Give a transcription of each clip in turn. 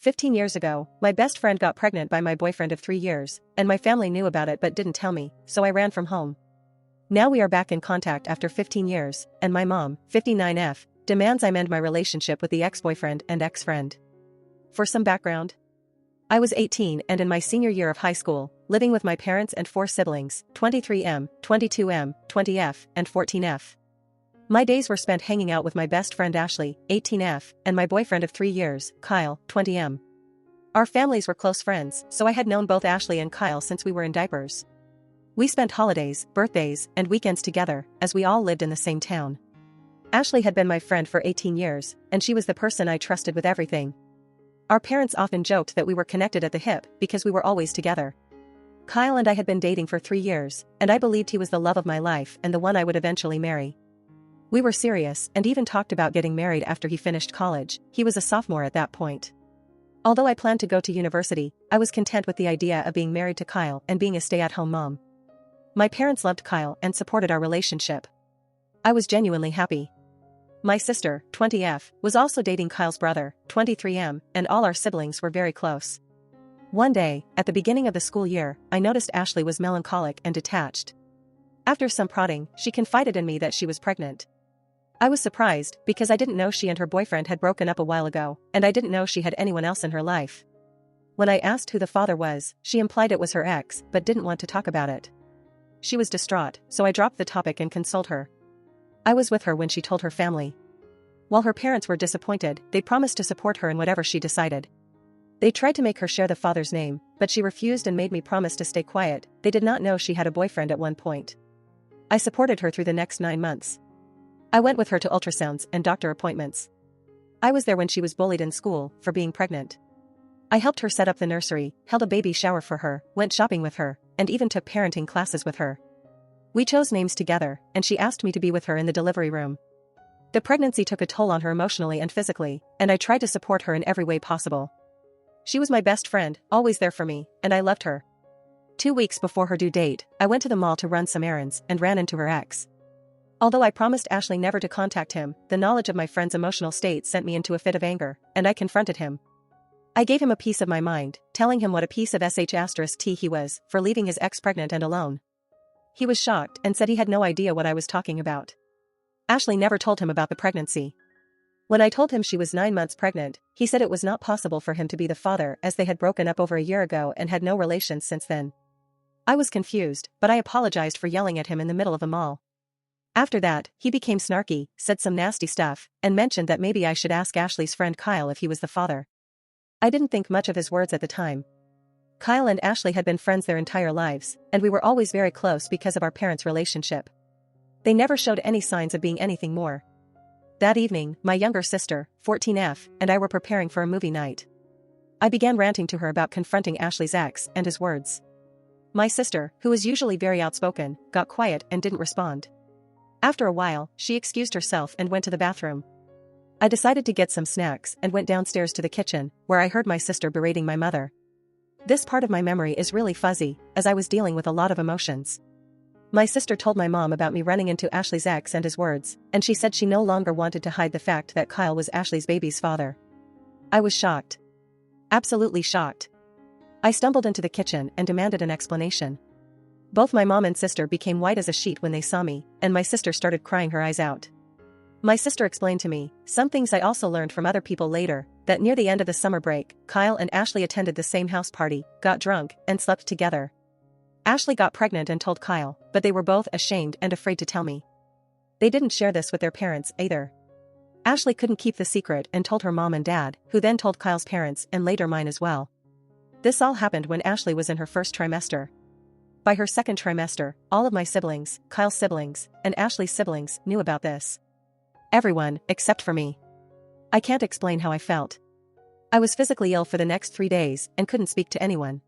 15 years ago, my best friend got pregnant by my boyfriend of 3 years, and my family knew about it but didn't tell me, so I ran from home. Now we are back in contact after 15 years, and my mom, 59F, demands I mend my relationship with the ex-boyfriend and ex-friend. For some background, I was 18 and in my senior year of high school, living with my parents and 4 siblings, 23M, 22M, 20F, and 14F. My days were spent hanging out with my best friend Ashley, 18F, and my boyfriend of 3 years, Kyle, 20M. Our families were close friends, so I had known both Ashley and Kyle since we were in diapers. We spent holidays, birthdays, and weekends together, as we all lived in the same town. Ashley had been my friend for 18 years, and she was the person I trusted with everything. Our parents often joked that we were connected at the hip because we were always together. Kyle and I had been dating for 3 years, and I believed he was the love of my life and the one I would eventually marry. We were serious and even talked about getting married after he finished college. He was a sophomore at that point. Although I planned to go to university, I was content with the idea of being married to Kyle and being a stay-at-home mom. My parents loved Kyle and supported our relationship. I was genuinely happy. My sister, 20F, was also dating Kyle's brother, 23M, and all our siblings were very close. One day, at the beginning of the school year, I noticed Ashley was melancholic and detached. After some prodding, she confided in me that she was pregnant. I was surprised because I didn't know she and her boyfriend had broken up a while ago, and I didn't know she had anyone else in her life. When I asked who the father was, she implied it was her ex, but didn't want to talk about it. She was distraught, so I dropped the topic and consoled her. I was with her when she told her family. While her parents were disappointed, they promised to support her in whatever she decided. They tried to make her share the father's name, but she refused and made me promise to stay quiet. They did not know she had a boyfriend at one point. I supported her through the next 9 months. I went with her to ultrasounds and doctor appointments. I was there when she was bullied in school for being pregnant. I helped her set up the nursery, held a baby shower for her, went shopping with her, and even took parenting classes with her. We chose names together, and she asked me to be with her in the delivery room. The pregnancy took a toll on her emotionally and physically, and I tried to support her in every way possible. She was my best friend, always there for me, and I loved her. 2 weeks before her due date, I went to the mall to run some errands and ran into her ex. Although I promised Ashley never to contact him, the knowledge of my friend's emotional state sent me into a fit of anger, and I confronted him. I gave him a piece of my mind, telling him what a piece of sh*t he was for leaving his ex pregnant and alone. He was shocked and said he had no idea what I was talking about. Ashley never told him about the pregnancy. When I told him she was 9 months pregnant, he said it was not possible for him to be the father as they had broken up over a year ago and had no relations since then. I was confused, but I apologized for yelling at him in the middle of a mall. After that, he became snarky, said some nasty stuff, and mentioned that maybe I should ask Ashley's friend Kyle if he was the father. I didn't think much of his words at the time. Kyle and Ashley had been friends their entire lives, and we were always very close because of our parents' relationship. They never showed any signs of being anything more. That evening, my younger sister, 14F, and I were preparing for a movie night. I began ranting to her about confronting Ashley's ex and his words. My sister, who was usually very outspoken, got quiet and didn't respond. After a while, she excused herself and went to the bathroom. I decided to get some snacks and went downstairs to the kitchen, where I heard my sister berating my mother. This part of my memory is really fuzzy, as I was dealing with a lot of emotions. My sister told my mom about me running into Ashley's ex and his words, and she said she no longer wanted to hide the fact that Kyle was Ashley's baby's father. I was shocked. Absolutely shocked. I stumbled into the kitchen and demanded an explanation. Both my mom and sister became white as a sheet when they saw me, and my sister started crying her eyes out. My sister explained to me, some things I also learned from other people later, that near the end of the summer break, Kyle and Ashley attended the same house party, got drunk, and slept together. Ashley got pregnant and told Kyle, but they were both ashamed and afraid to tell me. They didn't share this with their parents either. Ashley couldn't keep the secret and told her mom and dad, who then told Kyle's parents and later mine as well. This all happened when Ashley was in her first trimester. By her second trimester, all of my siblings, Kyle's siblings, and Ashley's siblings knew about this. Everyone, except for me. I can't explain how I felt. I was physically ill for the next 3 days and couldn't speak to anyone.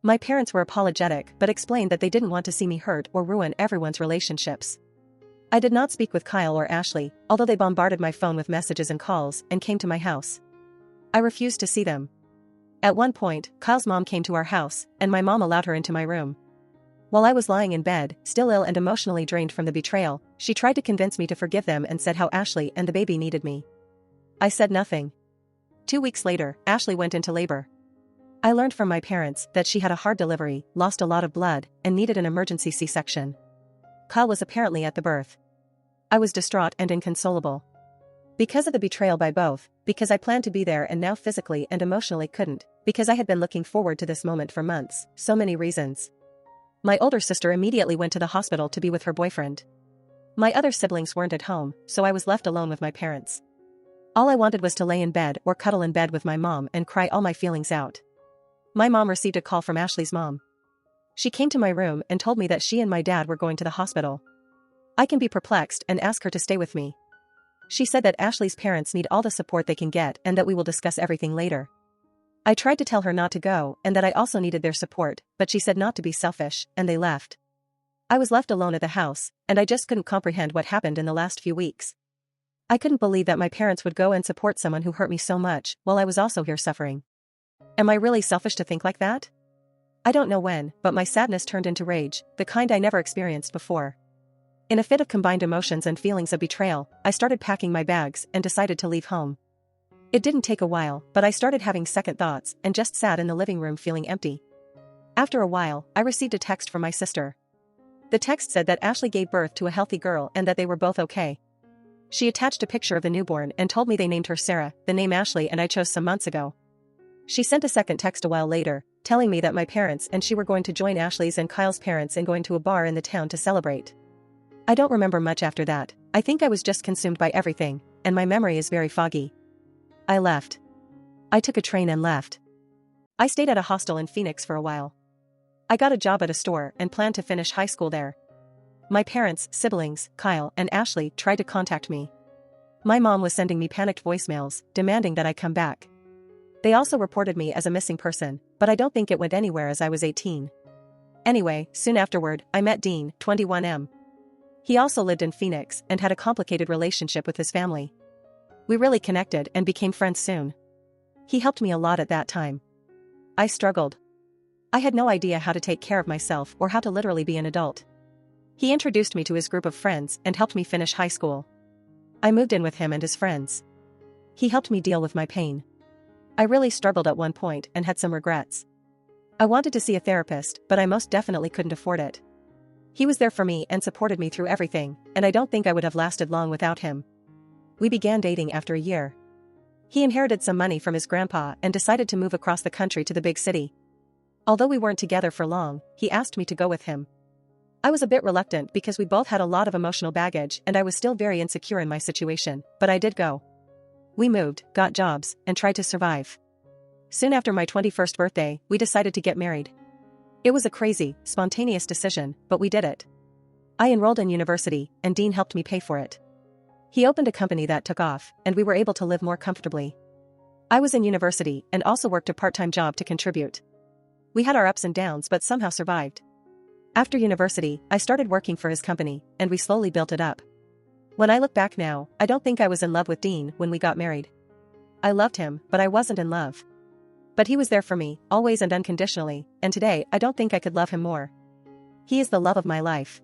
My parents were apologetic but explained that they didn't want to see me hurt or ruin everyone's relationships. I did not speak with Kyle or Ashley, although they bombarded my phone with messages and calls and came to my house. I refused to see them. At one point, Kyle's mom came to our house, and my mom allowed her into my room. While I was lying in bed, still ill and emotionally drained from the betrayal, she tried to convince me to forgive them and said how Ashley and the baby needed me. I said nothing. 2 weeks later, Ashley went into labor. I learned from my parents that she had a hard delivery, lost a lot of blood, and needed an emergency C-section. Kyle was apparently at the birth. I was distraught and inconsolable. Because of the betrayal by both, because I planned to be there and now physically and emotionally couldn't, because I had been looking forward to this moment for months, so many reasons. My older sister immediately went to the hospital to be with her boyfriend. My other siblings weren't at home, so I was left alone with my parents. All I wanted was to lay in bed or cuddle in bed with my mom and cry all my feelings out. My mom received a call from Ashley's mom. She came to my room and told me that she and my dad were going to the hospital. I can be perplexed and ask her to stay with me. She said that Ashley's parents need all the support they can get and that we will discuss everything later. I tried to tell her not to go and that I also needed their support, but she said not to be selfish, and they left. I was left alone at the house, and I just couldn't comprehend what happened in the last few weeks. I couldn't believe that my parents would go and support someone who hurt me so much, while I was also here suffering. Am I really selfish to think like that? I don't know when, but my sadness turned into rage, the kind I never experienced before. In a fit of combined emotions and feelings of betrayal, I started packing my bags and decided to leave home. It didn't take a while, but I started having second thoughts and just sat in the living room feeling empty. After a while, I received a text from my sister. The text said that Ashley gave birth to a healthy girl and that they were both okay. She attached a picture of the newborn and told me they named her Sarah, the name Ashley and I chose some months ago. She sent a second text a while later, telling me that my parents and she were going to join Ashley's and Kyle's parents in going to a bar in the town to celebrate. I don't remember much after that. I think I was just consumed by everything, and my memory is very foggy. I left. I took a train and left. I stayed at a hostel in Phoenix for a while. I got a job at a store and planned to finish high school there. My parents, siblings, Kyle, and Ashley tried to contact me. My mom was sending me panicked voicemails, demanding that I come back. They also reported me as a missing person, but I don't think it went anywhere as I was 18. Anyway, soon afterward, I met Dean, 21M. He also lived in Phoenix and had a complicated relationship with his family. We really connected and became friends soon. He helped me a lot at that time. I struggled. I had no idea how to take care of myself or how to literally be an adult. He introduced me to his group of friends and helped me finish high school. I moved in with him and his friends. He helped me deal with my pain. I really struggled at one point and had some regrets. I wanted to see a therapist, but I most definitely couldn't afford it. He was there for me and supported me through everything, and I don't think I would have lasted long without him. We began dating after a year. He inherited some money from his grandpa and decided to move across the country to the big city. Although we weren't together for long, he asked me to go with him. I was a bit reluctant because we both had a lot of emotional baggage and I was still very insecure in my situation, but I did go. We moved, got jobs, and tried to survive. Soon after my 21st birthday, we decided to get married. It was a crazy, spontaneous decision, but we did it. I enrolled in university, and Dean helped me pay for it. He opened a company that took off, and we were able to live more comfortably. I was in university and also worked a part-time job to contribute. We had our ups and downs but somehow survived. After university, I started working for his company, and we slowly built it up. When I look back now, I don't think I was in love with Dean when we got married. I loved him, but I wasn't in love. But he was there for me, always and unconditionally, and today I don't think I could love him more. He is the love of my life.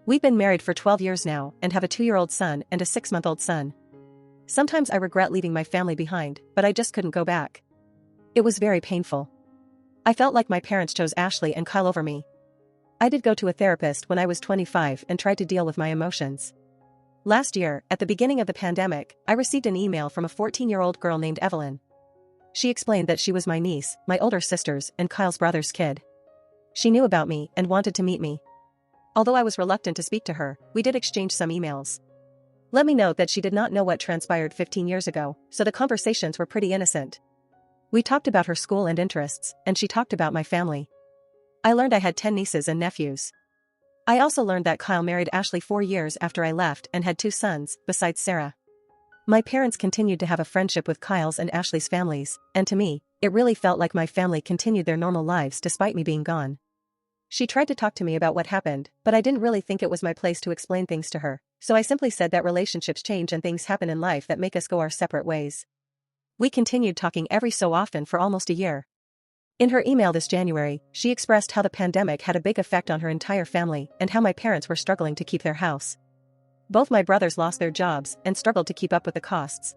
We've been married for 12 years now and have a 2-year-old son and a 6-month-old son. Sometimes I regret leaving my family behind, but I just couldn't go back. It was very painful. I felt like my parents chose Ashley and Kyle over me. I did go to a therapist when I was 25 and tried to deal with my emotions. Last year, at the beginning of the pandemic, I received an email from a 14-year-old girl named Evelyn. She explained that she was my niece, my older sister's, and Kyle's brother's kid. She knew about me and wanted to meet me. Although I was reluctant to speak to her, we did exchange some emails. Let me note that she did not know what transpired 15 years ago, so the conversations were pretty innocent. We talked about her school and interests, and she talked about my family. I learned I had 10 nieces and nephews. I also learned that Kyle married Ashley 4 years after I left and had 2 sons, besides Sarah. My parents continued to have a friendship with Kyle's and Ashley's families, and to me, it really felt like my family continued their normal lives despite me being gone. She tried to talk to me about what happened, but I didn't really think it was my place to explain things to her, so I simply said that relationships change and things happen in life that make us go our separate ways. We continued talking every so often for almost a year. In her email this January, she expressed how the pandemic had a big effect on her entire family and how my parents were struggling to keep their house. Both my brothers lost their jobs and struggled to keep up with the costs.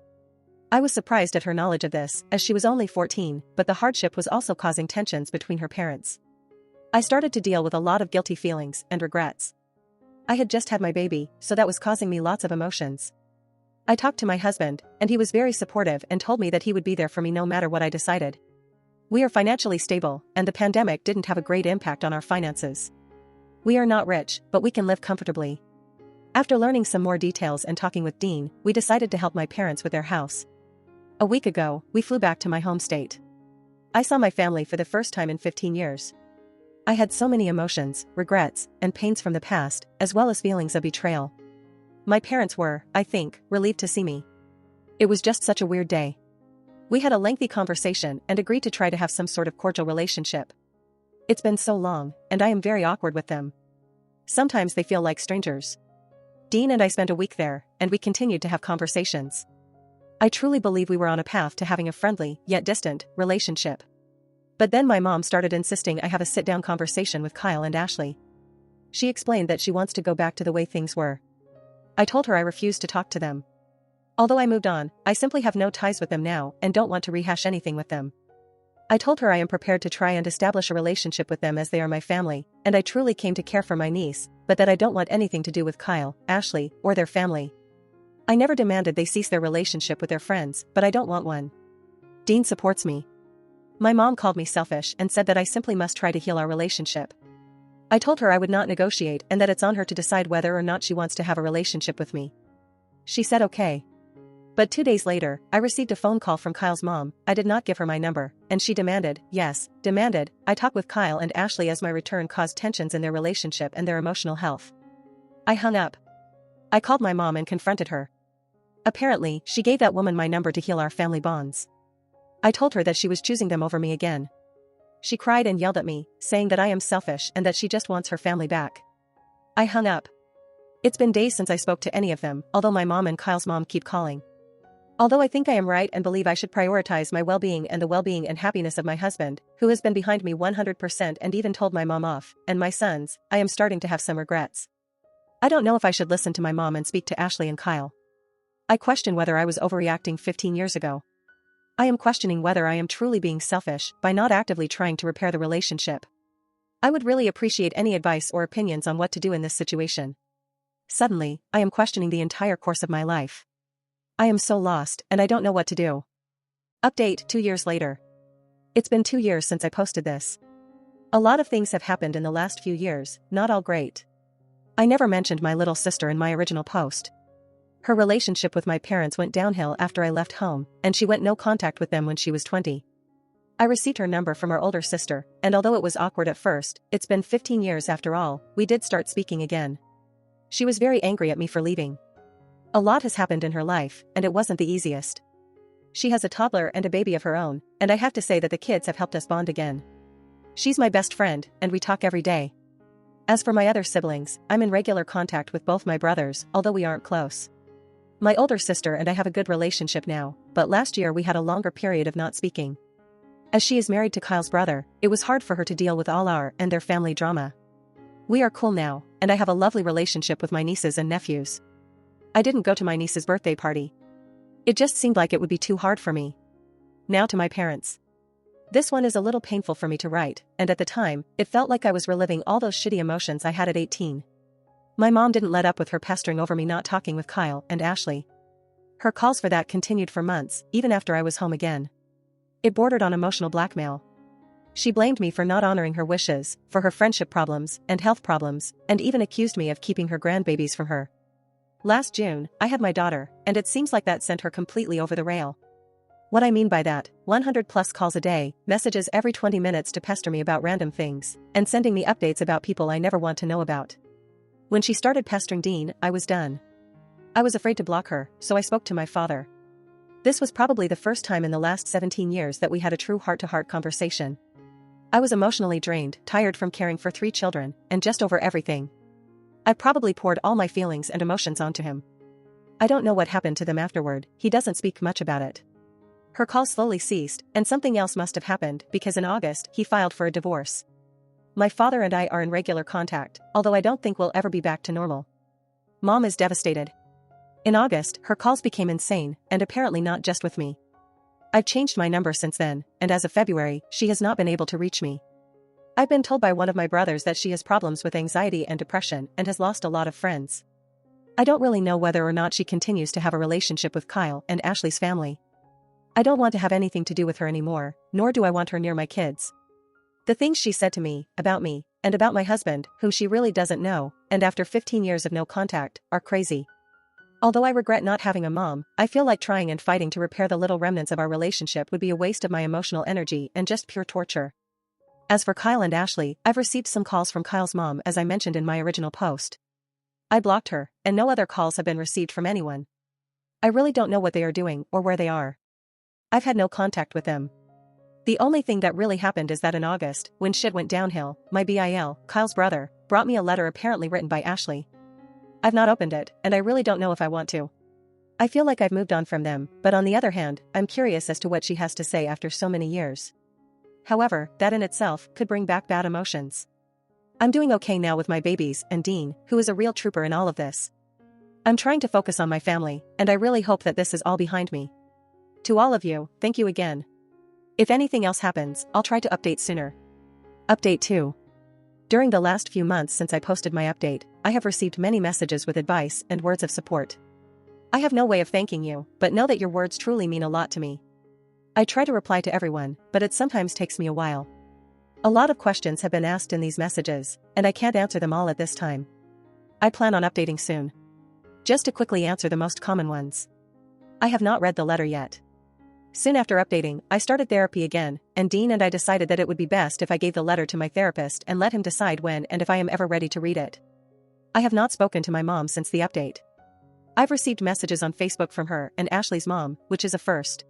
I was surprised at her knowledge of this, as she was only 14, but the hardship was also causing tensions between her parents. I started to deal with a lot of guilty feelings and regrets. I had just had my baby, so that was causing me lots of emotions. I talked to my husband, and he was very supportive and told me that he would be there for me no matter what I decided. We are financially stable, and the pandemic didn't have a great impact on our finances. We are not rich, but we can live comfortably. After learning some more details and talking with Dean, we decided to help my parents with their house. A week ago, we flew back to my home state. I saw my family for the first time in 15 years. I had so many emotions, regrets, and pains from the past, as well as feelings of betrayal. My parents were, I think, relieved to see me. It was just such a weird day. We had a lengthy conversation and agreed to try to have some sort of cordial relationship. It's been so long, and I am very awkward with them. Sometimes they feel like strangers. Dean and I spent a week there, and we continued to have conversations. I truly believe we were on a path to having a friendly, yet distant, relationship. But then my mom started insisting I have a sit-down conversation with Kyle and Ashley. She explained that she wants to go back to the way things were. I told her I refused to talk to them. Although I moved on, I simply have no ties with them now and don't want to rehash anything with them. I told her I am prepared to try and establish a relationship with them as they are my family, and I truly came to care for my niece, but that I don't want anything to do with Kyle, Ashley, or their family. I never demanded they cease their relationship with their friends, but I don't want one. Dean supports me. My mom called me selfish and said that I simply must try to heal our relationship. I told her I would not negotiate and that it's on her to decide whether or not she wants to have a relationship with me. She said okay. But 2 days later, I received a phone call from Kyle's mom. I did not give her my number, and she demanded, I talk with Kyle and Ashley as my return caused tensions in their relationship and their emotional health. I hung up. I called my mom and confronted her. Apparently, she gave that woman my number to heal our family bonds. I told her that she was choosing them over me again. She cried and yelled at me, saying that I am selfish and that she just wants her family back. I hung up. It's been days since I spoke to any of them, although my mom and Kyle's mom keep calling. Although I think I am right and believe I should prioritize my well-being and the well-being and happiness of my husband, who has been behind me 100% and even told my mom off, and my sons, I am starting to have some regrets. I don't know if I should listen to my mom and speak to Ashley and Kyle. I question whether I was overreacting 15 years ago. I am questioning whether I am truly being selfish by not actively trying to repair the relationship. I would really appreciate any advice or opinions on what to do in this situation. Suddenly, I am questioning the entire course of my life. I am so lost, and I don't know what to do. Update 2 years later. It's been 2 years since I posted this. A lot of things have happened in the last few years, not all great. I never mentioned my little sister in my original post. Her relationship with my parents went downhill after I left home, and she went no contact with them when she was 20. I received her number from our older sister, and although it was awkward at first, it's been 15 years after all, we did start speaking again. She was very angry at me for leaving. A lot has happened in her life, and it wasn't the easiest. She has a toddler and a baby of her own, and I have to say that the kids have helped us bond again. She's my best friend, and we talk every day. As for my other siblings, I'm in regular contact with both my brothers, although we aren't close. My older sister and I have a good relationship now, but last year we had a longer period of not speaking. As she is married to Kyle's brother, it was hard for her to deal with all our and their family drama. We are cool now, and I have a lovely relationship with my nieces and nephews. I didn't go to my niece's birthday party. It just seemed like it would be too hard for me. Now to my parents. This one is a little painful for me to write, and at the time, it felt like I was reliving all those shitty emotions I had at 18. My mom didn't let up with her pestering over me not talking with Kyle and Ashley. Her calls for that continued for months, even after I was home again. It bordered on emotional blackmail. She blamed me for not honoring her wishes, for her friendship problems and health problems, and even accused me of keeping her grandbabies from her. Last June, I had my daughter, and it seems like that sent her completely over the rail. What I mean by that, 100 plus calls a day, messages every 20 minutes to pester me about random things, and sending me updates about people I never want to know about. When she started pestering Dean, I was done. I was afraid to block her, so I spoke to my father. This was probably the first time in the last 17 years that we had a true heart-to-heart conversation. I was emotionally drained, tired from caring for 3 children, and just over everything. I probably poured all my feelings and emotions onto him. I don't know what happened to them afterward, he doesn't speak much about it. Her calls slowly ceased, and something else must have happened because in August he filed for a divorce. My father and I are in regular contact, although I don't think we'll ever be back to normal. Mom is devastated. In August, her calls became insane, and apparently not just with me. I've changed my number since then, and as of February, she has not been able to reach me. I've been told by one of my brothers that she has problems with anxiety and depression and has lost a lot of friends. I don't really know whether or not she continues to have a relationship with Kyle and Ashley's family. I don't want to have anything to do with her anymore, nor do I want her near my kids. The things she said to me, and about my husband, whom she really doesn't know, and after 15 years of no contact, are crazy. Although I regret not having a mom, I feel like trying and fighting to repair the little remnants of our relationship would be a waste of my emotional energy and just pure torture. As for Kyle and Ashley, I've received some calls from Kyle's mom as I mentioned in my original post. I blocked her, and no other calls have been received from anyone. I really don't know what they are doing or where they are. I've had no contact with them. The only thing that really happened is that in August, when shit went downhill, my BIL, Kyle's brother, brought me a letter apparently written by Ashley. I've not opened it, and I really don't know if I want to. I feel like I've moved on from them, but on the other hand, I'm curious as to what she has to say after so many years. However, that in itself could bring back bad emotions. I'm doing okay now with my babies and Dean, who is a real trooper in all of this. I'm trying to focus on my family, and I really hope that this is all behind me. To all of you, thank you again. If anything else happens, I'll try to update sooner. Update 2. During the last few months since I posted my update, I have received many messages with advice and words of support. I have no way of thanking you, but know that your words truly mean a lot to me. I try to reply to everyone, but it sometimes takes me a while. A lot of questions have been asked in these messages, and I can't answer them all at this time. I plan on updating soon. Just to quickly answer the most common ones. I have not read the letter yet. Soon after updating, I started therapy again, and Dean and I decided that it would be best if I gave the letter to my therapist and let him decide when and if I am ever ready to read it. I have not spoken to my mom since the update. I've received messages on Facebook from her and Ashley's mom, which is a first.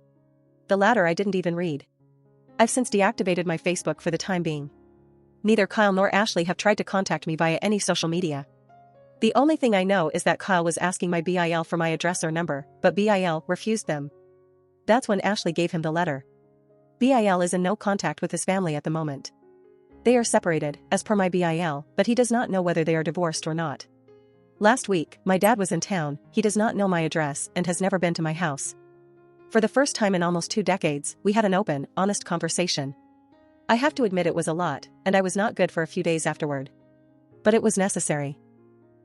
The latter I didn't even read. I've since deactivated my Facebook for the time being. Neither Kyle nor Ashley have tried to contact me via any social media. The only thing I know is that Kyle was asking my BIL for my address or number, but BIL refused them. That's when Ashley gave him the letter. BIL is in no contact with his family at the moment. They are separated, as per my BIL, but he does not know whether they are divorced or not. Last week, my dad was in town, he does not know my address and has never been to my house. For the first time in almost 2 decades, we had an open, honest conversation. I have to admit it was a lot, and I was not good for a few days afterward. But it was necessary.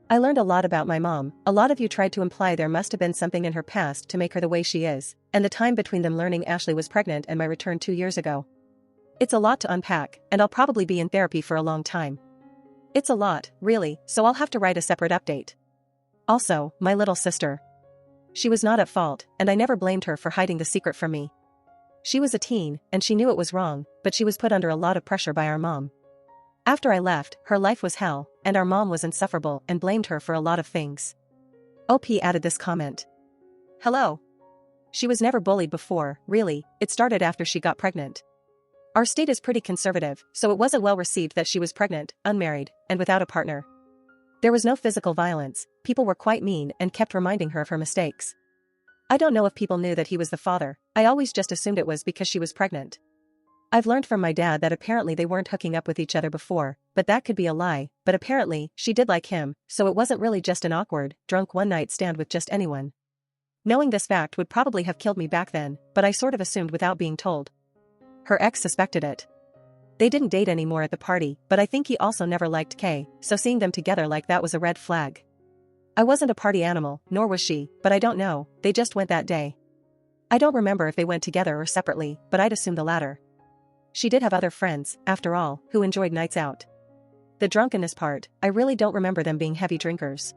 I learned a lot about my mom. A lot of you tried to imply there must have been something in her past to make her the way she is, and the time between them learning Ashley was pregnant and my return 2 years ago. It's a lot to unpack, and I'll probably be in therapy for a long time. It's a lot, really, so I'll have to write a separate update. Also, my little sister. She was not at fault, and I never blamed her for hiding the secret from me. She was a teen, and she knew it was wrong, but she was put under a lot of pressure by our mom. After I left, her life was hell, and our mom was insufferable and blamed her for a lot of things. OP added this comment. Hello. She was never bullied before, really, it started after she got pregnant. Our state is pretty conservative, so it wasn't well received that she was pregnant, unmarried, and without a partner. There was no physical violence, people were quite mean and kept reminding her of her mistakes. I don't know if people knew that he was the father, I always just assumed it was because she was pregnant. I've learned from my dad that apparently they weren't hooking up with each other before, but that could be a lie, but apparently, she did like him, so it wasn't really just an awkward, drunk one-night stand with just anyone. Knowing this fact would probably have killed me back then, but I sort of assumed without being told. Her ex suspected it. They didn't date anymore at the party, but I think he also never liked Kay, so seeing them together like that was a red flag. I wasn't a party animal, nor was she, but I don't know, they just went that day. I don't remember if they went together or separately, but I'd assume the latter. She did have other friends, after all, who enjoyed nights out. The drunkenness part, I really don't remember them being heavy drinkers.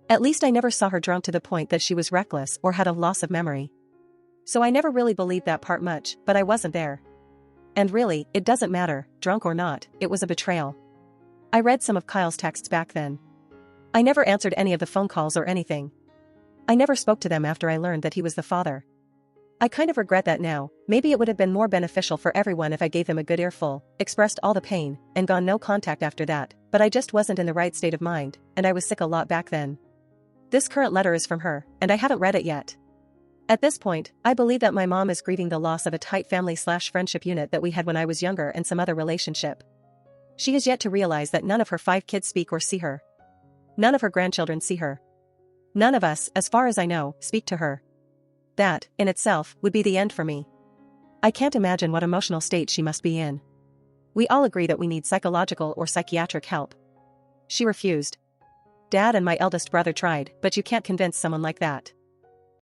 At least I never saw her drunk to the point that she was reckless or had a loss of memory. So I never really believed that part much, but I wasn't there. And really, it doesn't matter, drunk or not, it was a betrayal. I read some of Kyle's texts back then. I never answered any of the phone calls or anything. I never spoke to them after I learned that he was the father. I kind of regret that now, maybe it would have been more beneficial for everyone if I gave them a good earful, expressed all the pain, and gone no contact after that, but I just wasn't in the right state of mind, and I was sick a lot back then. This current letter is from her, and I haven't read it yet. At this point, I believe that my mom is grieving the loss of a tight family/friendship unit that we had when I was younger and some other relationship. She has yet to realize that none of her 5 kids speak or see her. None of her grandchildren see her. None of us, as far as I know, speak to her. That, in itself, would be the end for me. I can't imagine what emotional state she must be in. We all agree that we need psychological or psychiatric help. She refused. Dad and my eldest brother tried, but you can't convince someone like that.